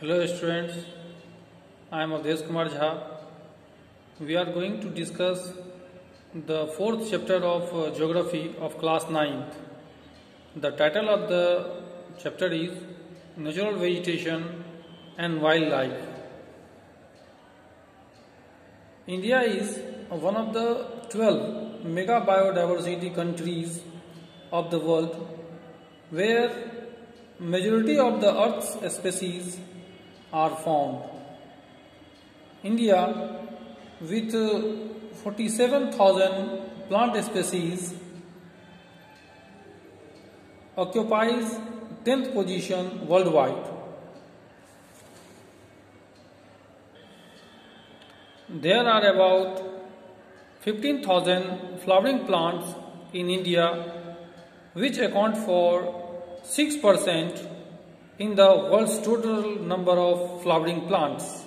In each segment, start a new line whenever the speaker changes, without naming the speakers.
Hello students, I am Avdesh Kumar Jha. We are going to discuss the fourth chapter of Geography of class 9th. The title of the chapter is Natural Vegetation and Wildlife. India is one of the 12 mega biodiversity countries of the world where majority of the Earth's species are found. India, with 47,000 plant species, occupies 10th position worldwide. There are about 15,000 flowering plants in India, which account for 6% in the world's total number of flowering plants.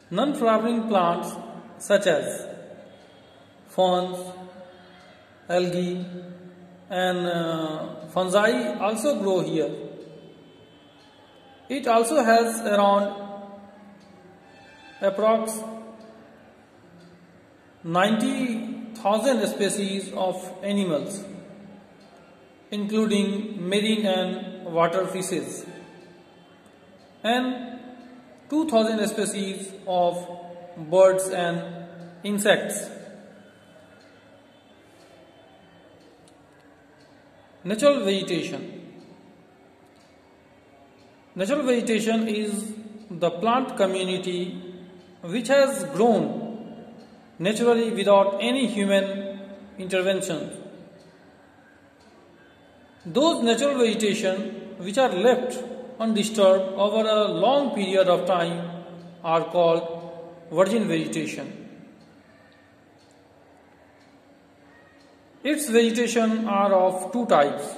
Non-flowering plants such as ferns, algae and fungi also grow here. It also has around approx 90,000 species of animals, including marine and water fishes, and 2,000 species of birds and insects. Natural vegetation. Natural vegetation is the plant community which has grown naturally without any human intervention. Those natural vegetation which are left undisturbed over a long period of time are called virgin vegetation. Its vegetation are of two types.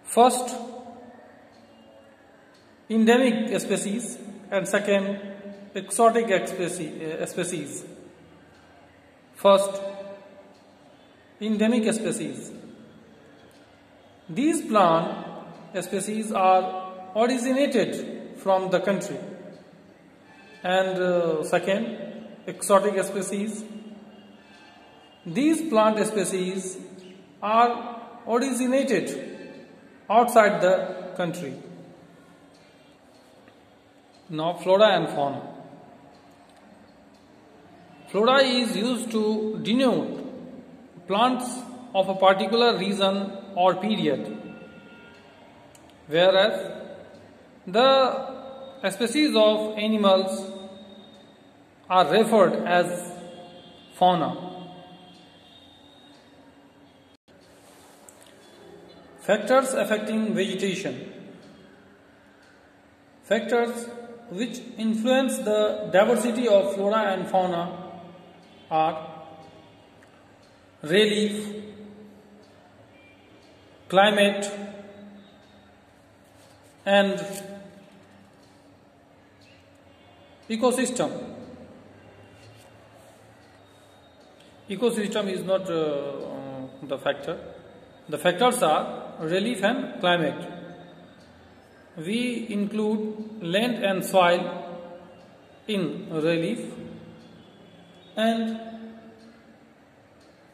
First, endemic species, and second, exotic species. First, endemic species. These plant species are originated from the country. And second, exotic species. These plant species are originated outside the country. Now, flora and fauna. Flora is used to denote plants of a particular region or period, whereas the species of animals are referred as fauna. Factors affecting vegetation. Factors which influence the diversity of flora and fauna are relief, climate, and ecosystem. Ecosystem is not the factor. The factors are relief and climate. We include land and soil in relief, and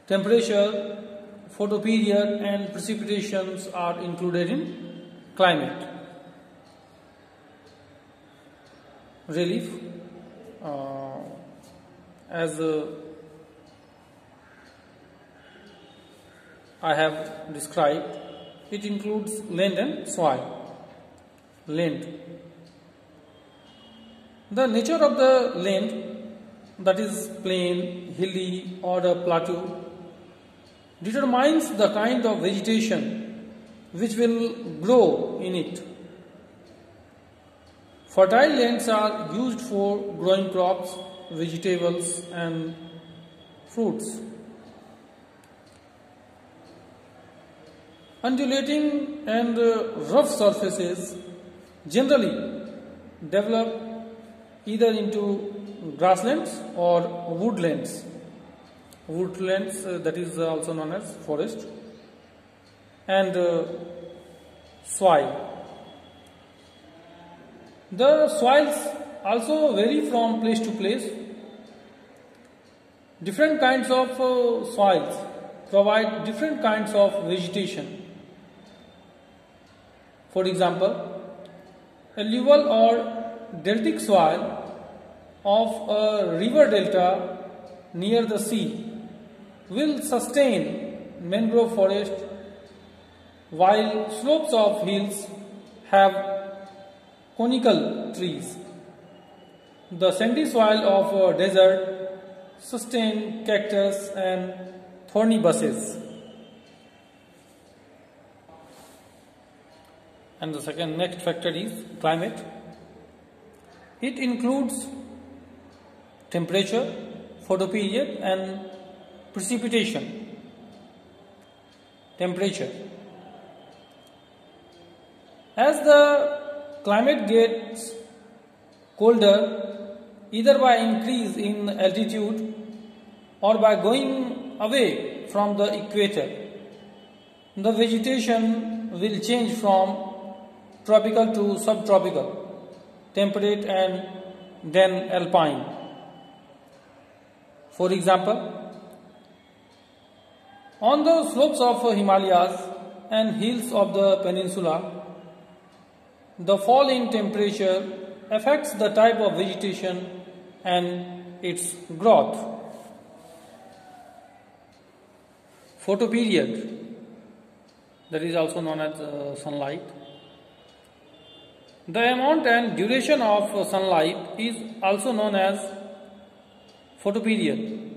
temperature, photoperiod and precipitations are included in climate. Relief, as I have described, it includes land and soil. Land. The nature of the land, that is plain, hilly or a plateau, determines the kind of vegetation which will grow in it. Fertile lands are used for growing crops, vegetables and fruits. Undulating and rough surfaces generally develop either into grasslands or woodlands. Woodlands, that is also known as forest, and soil. The soils also vary from place to place. Different kinds of soils provide different kinds of vegetation. For example, alluvial or deltic soil of a river delta near the sea will sustain mangrove forest, while slopes of hills have conical trees. The sandy soil of a desert sustain cactus and thorny bushes. And the next factor is climate. It includes temperature, photoperiod and precipitation. Temperature. As the climate gets colder, either by increase in altitude or by going away from the equator, the vegetation will change from tropical to subtropical, temperate and then alpine. For example, on the slopes of Himalayas and hills of the peninsula, the fall in temperature affects the type of vegetation and its growth. Photoperiod, that is also known as sunlight. The amount and duration of sunlight is also known as photoperiod.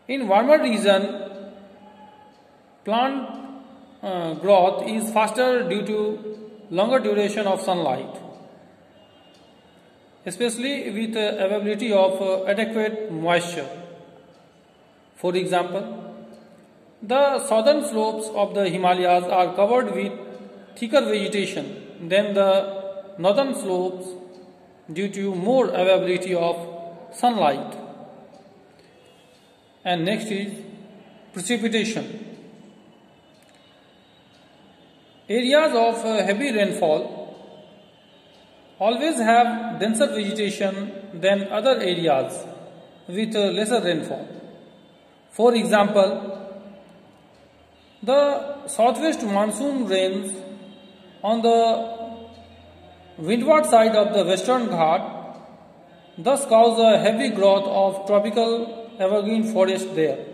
In warmer region, plant growth is faster due to longer duration of sunlight, especially with availability of adequate moisture. For example, the southern slopes of the Himalayas are covered with thicker vegetation than the northern slopes due to more availability of sunlight. And next is precipitation. Areas of heavy rainfall always have denser vegetation than other areas with lesser rainfall. For example, the southwest monsoon rains on the windward side of the Western Ghat thus cause a heavy growth of tropical evergreen forest there,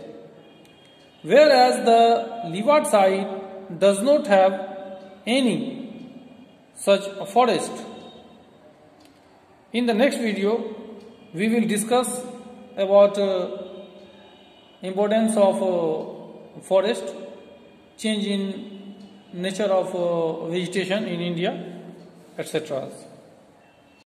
whereas the leeward side does not have any such forest. In the next video, we will discuss about importance of forest, change in nature of vegetation in India, etc.